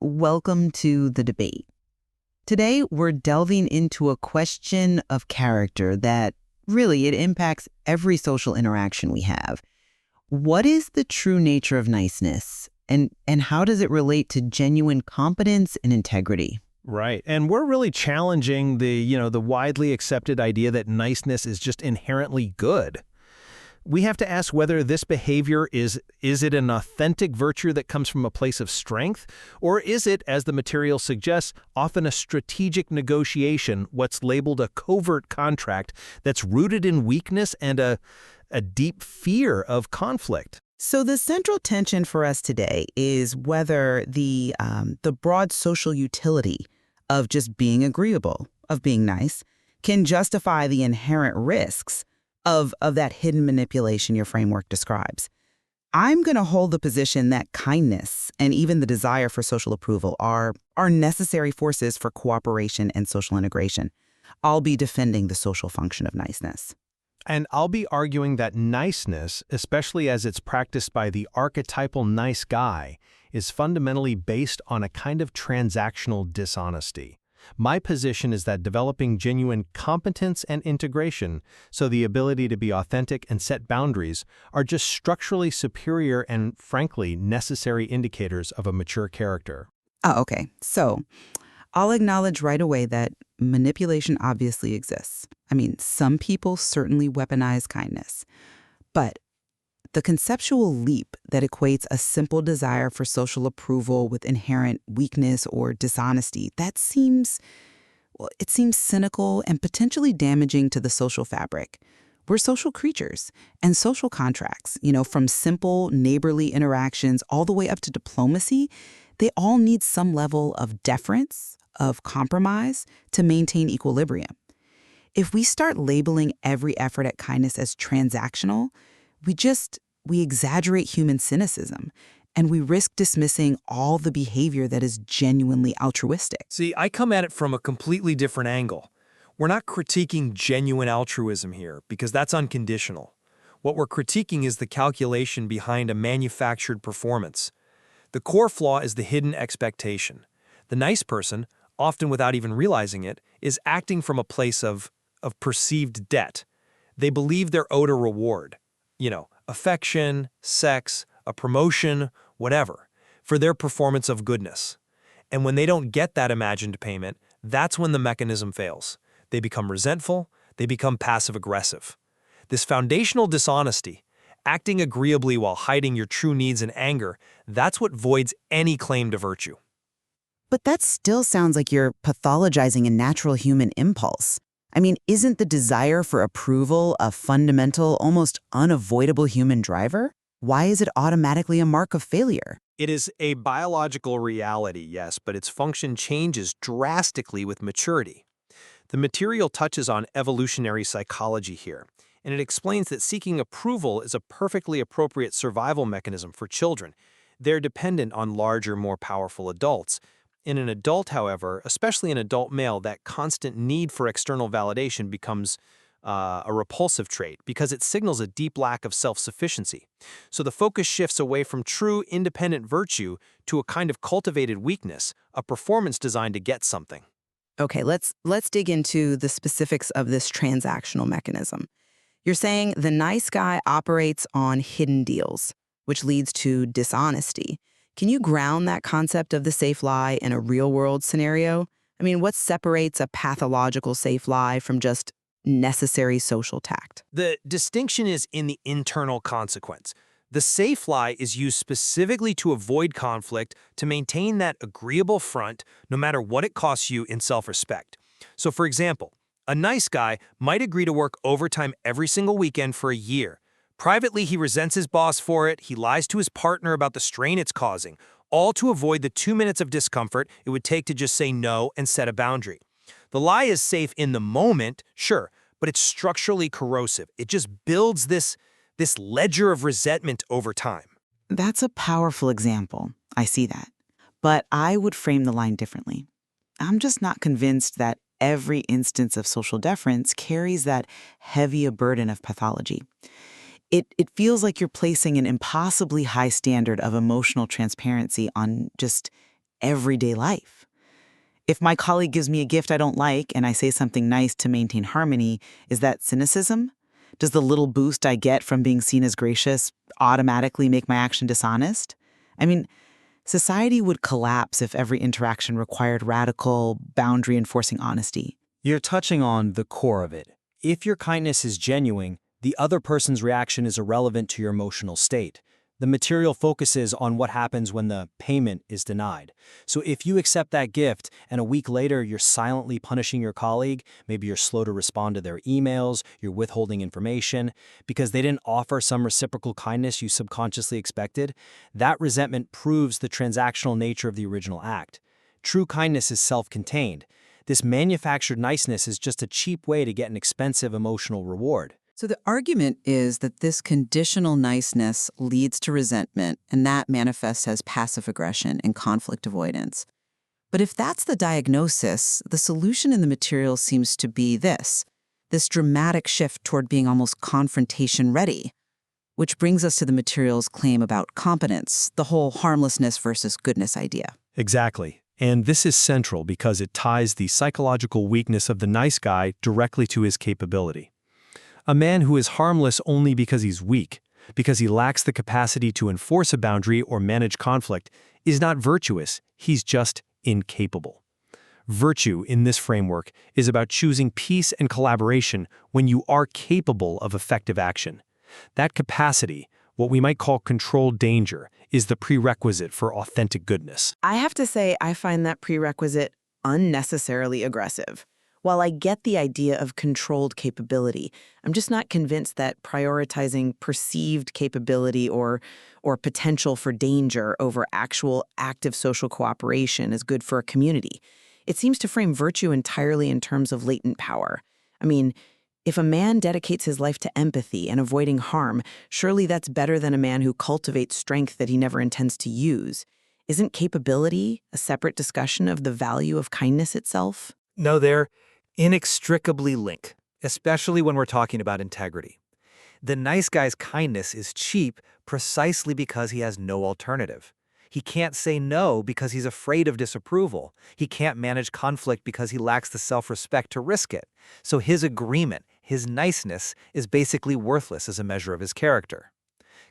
welcome to the debate. Today, we're delving into a question of character that really it impacts every social interaction we have. What is the true nature of niceness, and how does it relate to genuine competence and integrity? Right. And we're really challenging the widely accepted idea that niceness is just inherently good. We have to ask whether this behavior is it an authentic virtue that comes from a place of strength, or is it, as the material suggests, often a strategic negotiation, what's labeled a covert contract that's rooted in weakness and a deep fear of conflict. So the central tension for us today is whether the broad social utility of just being agreeable, of being nice, can justify the inherent risks of that hidden manipulation your framework describes. I'm going to hold the position that kindness and even the desire for social approval are necessary forces for cooperation and social integration. I'll be defending the social function of niceness. And I'll be arguing that niceness, especially as it's practiced by the archetypal nice guy, is fundamentally based on a kind of transactional dishonesty. My position is that developing genuine competence and integration, so the ability to be authentic and set boundaries, are just structurally superior and, frankly, necessary indicators of a mature character. Oh, okay. So I'll acknowledge right away that manipulation obviously exists. I mean, some people certainly weaponize kindness. But the conceptual leap that equates a simple desire for social approval with inherent weakness or dishonesty, it seems cynical and potentially damaging to the social fabric. We're social creatures, and social contracts, from simple neighborly interactions all the way up to diplomacy, they all need some level of deference, of compromise to maintain equilibrium. If we start labeling every effort at kindness as transactional, we exaggerate human cynicism, and we risk dismissing all the behavior that is genuinely altruistic. See, I come at it from a completely different angle. We're not critiquing genuine altruism here, because that's unconditional. What we're critiquing is the calculation behind a manufactured performance. The core flaw is the hidden expectation. The nice person, often without even realizing it, is acting from a place of perceived debt. They believe they're owed a reward. Affection, sex, a promotion, whatever, for their performance of goodness. And when they don't get that imagined payment, that's when the mechanism fails. They become resentful, they become passive-aggressive. This foundational dishonesty, acting agreeably while hiding your true needs and anger, that's what voids any claim to virtue. But that still sounds like you're pathologizing a natural human impulse. I mean, isn't the desire for approval a fundamental, almost unavoidable human driver? Why is it automatically a mark of failure? It is a biological reality, yes, but its function changes drastically with maturity. The material touches on evolutionary psychology here, and it explains that seeking approval is a perfectly appropriate survival mechanism for children. They're dependent on larger, more powerful adults. In an adult, however, especially an adult male, that constant need for external validation becomes a repulsive trait because it signals a deep lack of self-sufficiency. So the focus shifts away from true independent virtue to a kind of cultivated weakness, a performance designed to get something. Okay, let's dig into the specifics of this transactional mechanism. You're saying the nice guy operates on hidden deals, which leads to dishonesty. Can you ground that concept of the safe lie in a real-world scenario? I mean, what separates a pathological safe lie from just necessary social tact? The distinction is in the internal consequence. The safe lie is used specifically to avoid conflict, to maintain that agreeable front, no matter what it costs you in self-respect. So, for example, a nice guy might agree to work overtime every single weekend for a year. Privately, he resents his boss for it, he lies to his partner about the strain it's causing, all to avoid the 2 minutes of discomfort it would take to just say no and set a boundary. The lie is safe in the moment, sure, but it's structurally corrosive. It just builds this ledger of resentment over time. That's a powerful example. I see that. But I would frame the line differently. I'm just not convinced that every instance of social deference carries that heavy a burden of pathology. It feels like you're placing an impossibly high standard of emotional transparency on just everyday life. If my colleague gives me a gift I don't like and I say something nice to maintain harmony, is that cynicism? Does the little boost I get from being seen as gracious automatically make my action dishonest? I mean, society would collapse if every interaction required radical, boundary-enforcing honesty. You're touching on the core of it. If your kindness is genuine, the other person's reaction is irrelevant to your emotional state. The material focuses on what happens when the payment is denied. So if you accept that gift and a week later you're silently punishing your colleague, maybe you're slow to respond to their emails, you're withholding information, because they didn't offer some reciprocal kindness you subconsciously expected, that resentment proves the transactional nature of the original act. True kindness is self-contained. This manufactured niceness is just a cheap way to get an expensive emotional reward. So the argument is that this conditional niceness leads to resentment, and that manifests as passive aggression and conflict avoidance. But if that's the diagnosis, the solution in the material seems to be this dramatic shift toward being almost confrontation-ready, which brings us to the material's claim about competence, the whole harmlessness versus goodness idea. Exactly. And this is central because it ties the psychological weakness of the nice guy directly to his capability. A man who is harmless only because he's weak, because he lacks the capacity to enforce a boundary or manage conflict, is not virtuous, he's just incapable. Virtue, in this framework, is about choosing peace and collaboration when you are capable of effective action. That capacity, what we might call controlled danger, is the prerequisite for authentic goodness. I have to say, I find that prerequisite unnecessarily aggressive. While I get the idea of controlled capability, I'm just not convinced that prioritizing perceived capability or potential for danger over actual active social cooperation is good for a community. It seems to frame virtue entirely in terms of latent power. I mean, if a man dedicates his life to empathy and avoiding harm, surely that's better than a man who cultivates strength that he never intends to use. Isn't capability a separate discussion of the value of kindness itself? No, they're inextricably linked, especially when we're talking about integrity. The nice guy's kindness is cheap precisely because he has no alternative. He can't say no because he's afraid of disapproval. He can't manage conflict because he lacks the self-respect to risk it. So his agreement, his niceness, is basically worthless as a measure of his character.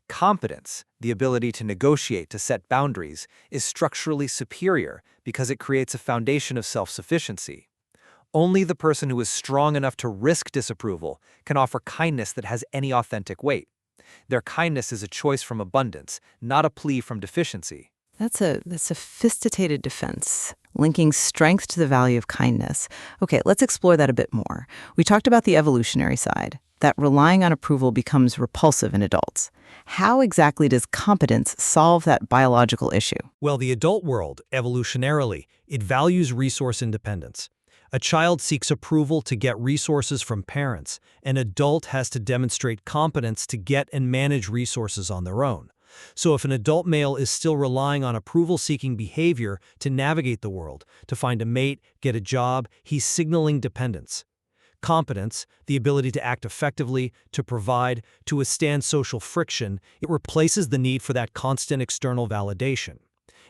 Competence, the ability to negotiate, to set boundaries, is structurally superior because it creates a foundation of self-sufficiency. Only the person who is strong enough to risk disapproval can offer kindness that has any authentic weight. Their kindness is a choice from abundance, not a plea from deficiency. That's a sophisticated defense, linking strength to the value of kindness. Okay, let's explore that a bit more. We talked about the evolutionary side, that relying on approval becomes repulsive in adults. How exactly does competence solve that biological issue? Well, the adult world, evolutionarily, it values resource independence. A child seeks approval to get resources from parents. An adult has to demonstrate competence to get and manage resources on their own. So if an adult male is still relying on approval-seeking behavior to navigate the world, to find a mate, get a job, he's signaling dependence. Competence, the ability to act effectively, to provide, to withstand social friction, it replaces the need for that constant external validation.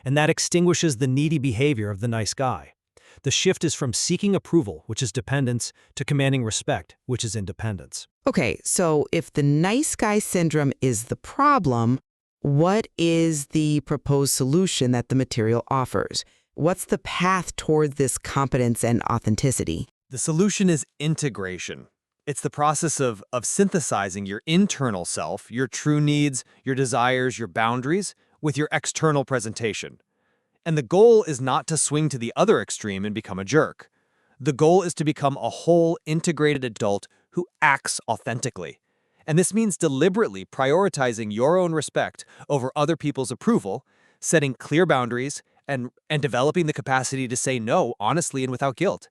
And that extinguishes the needy behavior of the nice guy. The shift is from seeking approval, which is dependence, to commanding respect, which is independence. Okay, so if the nice guy syndrome is the problem, what is the proposed solution that the material offers? What's the path toward this competence and authenticity? The solution is integration. It's the process of synthesizing your internal self, your true needs, your desires, your boundaries, with your external presentation. And the goal is not to swing to the other extreme and become a jerk. The goal is to become a whole, integrated adult who acts authentically. And this means deliberately prioritizing your own respect over other people's approval, setting clear boundaries, and developing the capacity to say no honestly and without guilt.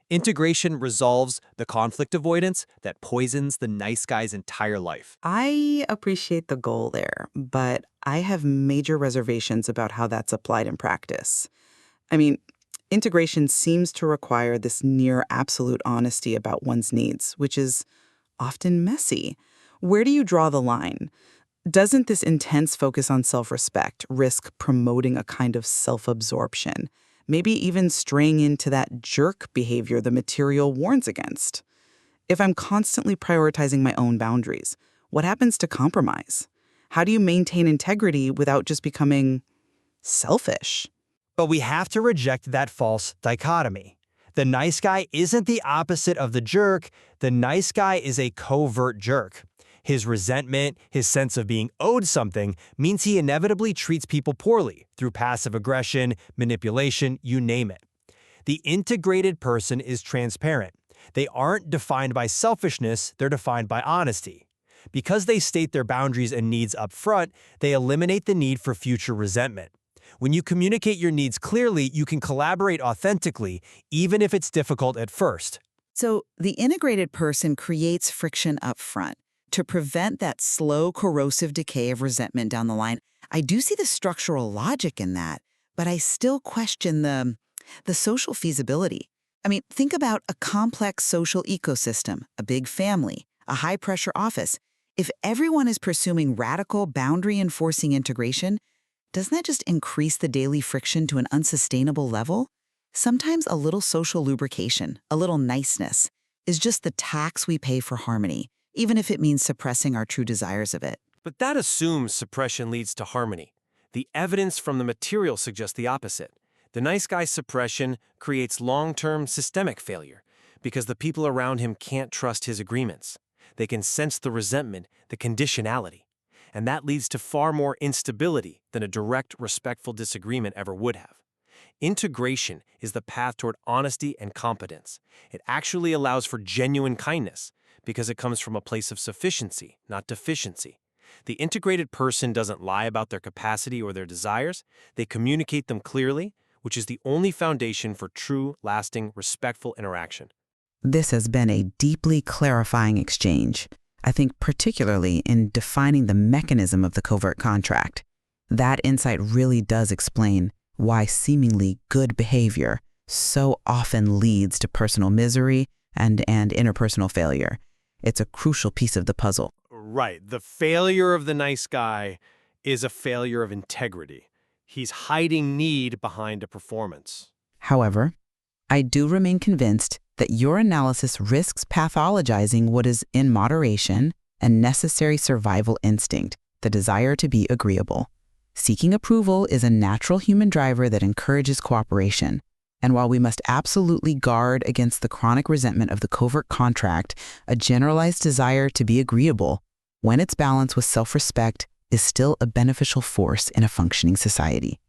Integration resolves the conflict avoidance that poisons the nice guy's entire life. I appreciate the goal there, but I have major reservations about how that's applied in practice. I mean, integration seems to require this near absolute honesty about one's needs, which is often messy. Where do you draw the line? Doesn't this intense focus on self-respect risk promoting a kind of self-absorption, maybe even straying into that jerk behavior the material warns against? If I'm constantly prioritizing my own boundaries, what happens to compromise? How do you maintain integrity without just becoming selfish? But we have to reject that false dichotomy. The nice guy isn't the opposite of the jerk. The nice guy is a covert jerk. His resentment, his sense of being owed something, means he inevitably treats people poorly through passive aggression, manipulation, you name it. The integrated person is transparent. They aren't defined by selfishness, they're defined by honesty. Because they state their boundaries and needs up front, they eliminate the need for future resentment. When you communicate your needs clearly, you can collaborate authentically, even if it's difficult at first. So the integrated person creates friction up front to prevent that slow, corrosive decay of resentment down the line. I do see the structural logic in that, but I still question the social feasibility. I mean, think about a complex social ecosystem, a big family, a high-pressure office. If everyone is pursuing radical, boundary-enforcing integration, doesn't that just increase the daily friction to an unsustainable level? Sometimes a little social lubrication, a little niceness, is just the tax we pay for harmony, even if it means suppressing our true desires of it. But that assumes suppression leads to harmony. The evidence from the material suggests the opposite. The nice guy's suppression creates long-term systemic failure because the people around him can't trust his agreements. They can sense the resentment, the conditionality. And that leads to far more instability than a direct, respectful disagreement ever would have. Integration is the path toward honesty and competence. It actually allows for genuine kindness because it comes from a place of sufficiency, not deficiency. The integrated person doesn't lie about their capacity or their desires. They communicate them clearly, which is the only foundation for true, lasting, respectful interaction. This has been a deeply clarifying exchange. I think particularly in defining the mechanism of the covert contract. That insight really does explain why seemingly good behavior so often leads to personal misery and interpersonal failure. It's a crucial piece of the puzzle. Right. The failure of the nice guy is a failure of integrity. He's hiding need behind a performance. However, I do remain convinced that your analysis risks pathologizing what is in moderation a necessary survival instinct, the desire to be agreeable. Seeking approval is a natural human driver that encourages cooperation. And while we must absolutely guard against the chronic resentment of the covert contract, a generalized desire to be agreeable, when it's balanced with self-respect, is still a beneficial force in a functioning society.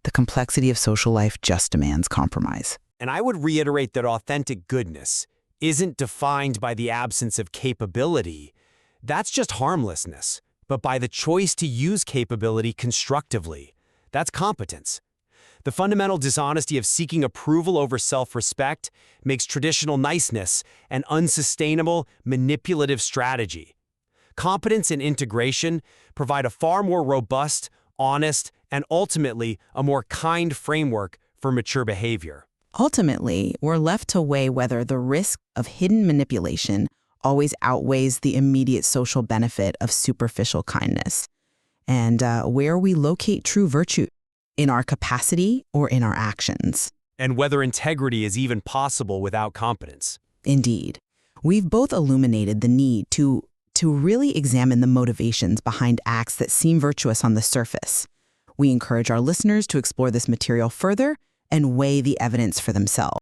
The complexity of social life just demands compromise. And I would reiterate that authentic goodness isn't defined by the absence of capability. That's just harmlessness, but by the choice to use capability constructively. That's competence. The fundamental dishonesty of seeking approval over self-respect makes traditional niceness an unsustainable, manipulative strategy. Competence and integration provide a far more robust, honest, and ultimately a more kind framework for mature behavior. Ultimately, we're left to weigh whether the risk of hidden manipulation always outweighs the immediate social benefit of superficial kindness, and where we locate true virtue, in our capacity or in our actions. And whether integrity is even possible without competence. Indeed. We've both illuminated the need to really examine the motivations behind acts that seem virtuous on the surface. We encourage our listeners to explore this material further and weigh the evidence for themselves.